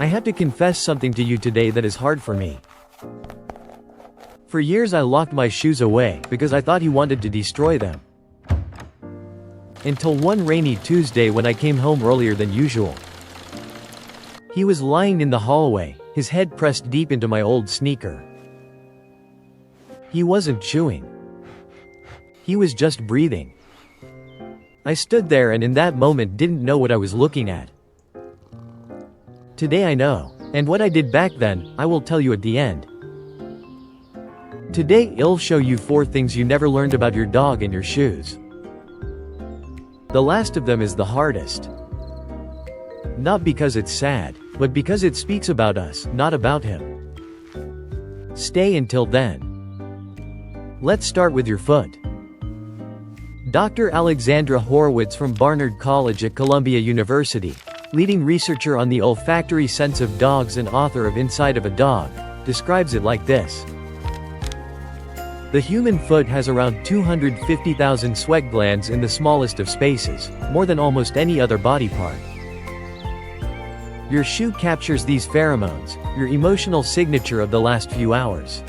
have to confess something to you today that is hard for me. For years I locked my shoes away, because I thought he wanted to destroy them. Until one rainy Tuesday when I came home earlier than usual. He was lying in the hallway, his head pressed deep into my old sneaker. He wasn't chewing. He was just breathing. I stood there and in that moment didn't know what I was looking at. Today I know, and what I did back then, I will tell you at the end. Today I'll show you 4 things you never learned about your dog and your shoes. The last of them is the hardest. Not because it's sad, but because it speaks about us, not about him. Stay until then. Let's start with your foot. Dr. Alexandra Horowitz from Barnard College at Columbia University, leading researcher on the olfactory sense of dogs and author of Inside of a Dog, describes it like this. The human foot has around 250,000 sweat glands in the smallest of spaces, more than almost any other body part. Your shoe captures these pheromones, your emotional signature of the last few hours.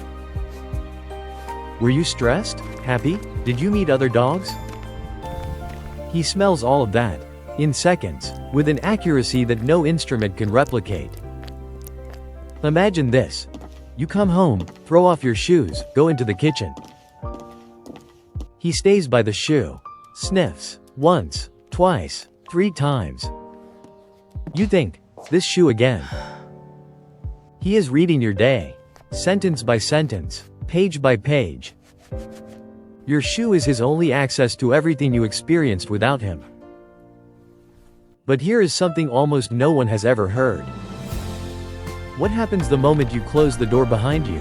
Were you stressed? Happy? Did you meet other dogs? He smells all of that, in seconds, with an accuracy that no instrument can replicate. Imagine this. You come home, throw off your shoes, go into the kitchen. He stays by the shoe. Sniffs. Once, twice, 3 times. You think, this shoe again. He is reading your day. Sentence by sentence, page by page. Your shoe is his only access to everything you experienced without him. But here is something almost no one has ever heard. What happens the moment you close the door behind you?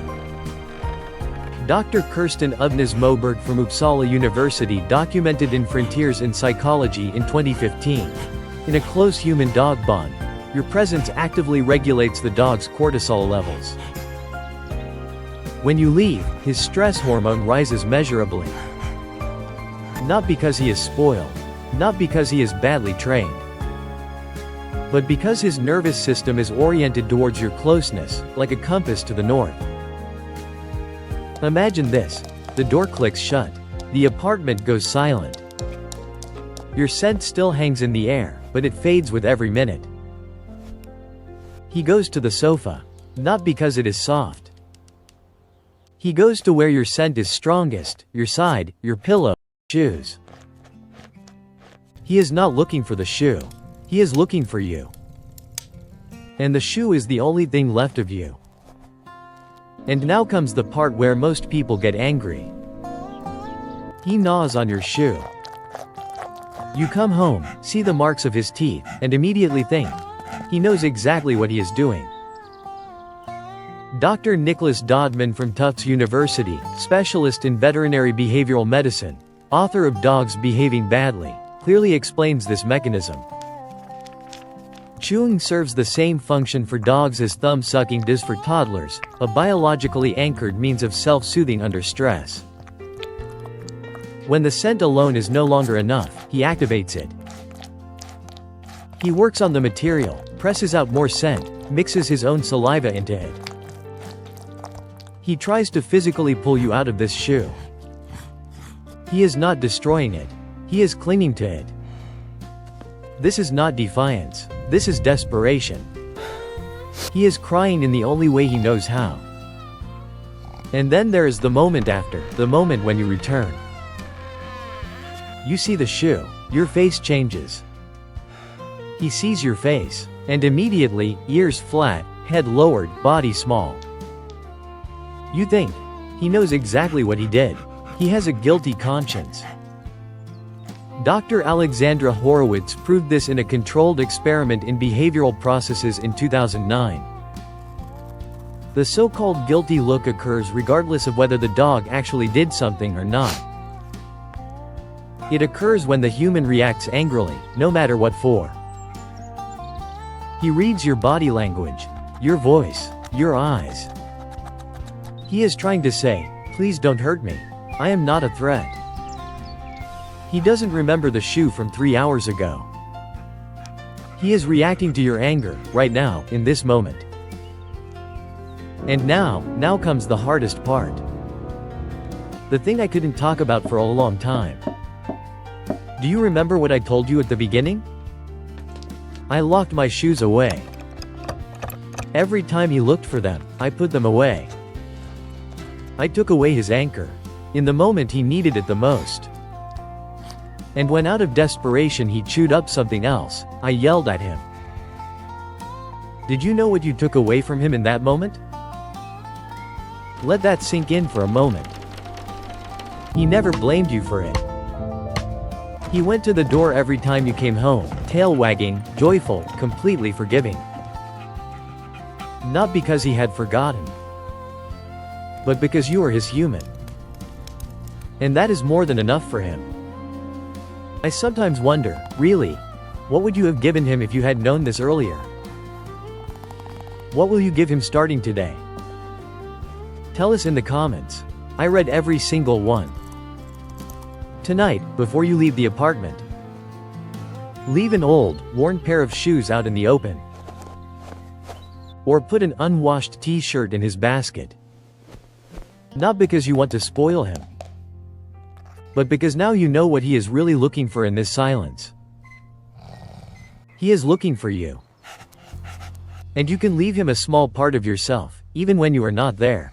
Dr. Kirsten Ubnes Moberg from Uppsala University documented in Frontiers in Psychology in 2015. In a close human-dog bond, your presence actively regulates the dog's cortisol levels. When you leave, his stress hormone rises measurably. Not because he is spoiled, not because he is badly trained, but because his nervous system is oriented towards your closeness, like a compass to the north. Imagine this. The door clicks shut. The apartment goes silent. Your scent still hangs in the air, but it fades with every minute. He goes to the sofa. Not because it is soft. He goes to where your scent is strongest, your side, your pillow, shoes. He is not looking for the shoe. He is looking for you. And the shoe is the only thing left of you. And now comes the part where most people get angry. He gnaws on your shoe. You come home, see the marks of his teeth, and immediately think, he knows exactly what he is doing. Dr. Nicholas Dodman from Tufts University, specialist in veterinary behavioral medicine, author of Dogs Behaving Badly, clearly explains this mechanism. Chewing serves the same function for dogs as thumb sucking does for toddlers, a biologically anchored means of self-soothing under stress. When the scent alone is no longer enough, he activates it. He works on the material, presses out more scent, mixes his own saliva into it. He tries to physically pull you out of this shoe. He is not destroying it. He is clinging to it. This is not defiance. This is desperation. He is crying in the only way he knows how. And then there is the moment after, the moment when you return. You see the shoe. Your face changes. He sees your face. And immediately, ears flat, head lowered, body small. You think, he knows exactly what he did. He has a guilty conscience. Dr. Alexandra Horowitz proved this in a controlled experiment in behavioral processes in 2009. The so-called guilty look occurs regardless of whether the dog actually did something or not. It occurs when the human reacts angrily, no matter what for. He reads your body language, your voice, your eyes. He is trying to say, please don't hurt me. I am not a threat. He doesn't remember the shoe from 3 hours ago. He is reacting to your anger, right now, in this moment. And now comes the hardest part. The thing I couldn't talk about for a long time. Do you remember what I told you at the beginning? I locked my shoes away. Every time he looked for them, I put them away. I took away his anchor. In the moment he needed it the most. And when out of desperation he chewed up something else, I yelled at him. Did you know what you took away from him in that moment? Let that sink in for a moment. He never blamed you for it. He went to the door every time you came home, tail wagging, joyful, completely forgiving. Not because he had forgotten, but because you are his human. And that is more than enough for him. I sometimes wonder, really, what would you have given him if you had known this earlier? What will you give him starting today? Tell us in the comments. I read every single one. Tonight, before you leave the apartment, leave an old, worn pair of shoes out in the open. Or put an unwashed t-shirt in his basket. Not because you want to spoil him, but because now you know what he is really looking for in this silence. He is looking for you. And you can leave him a small part of yourself, even when you are not there.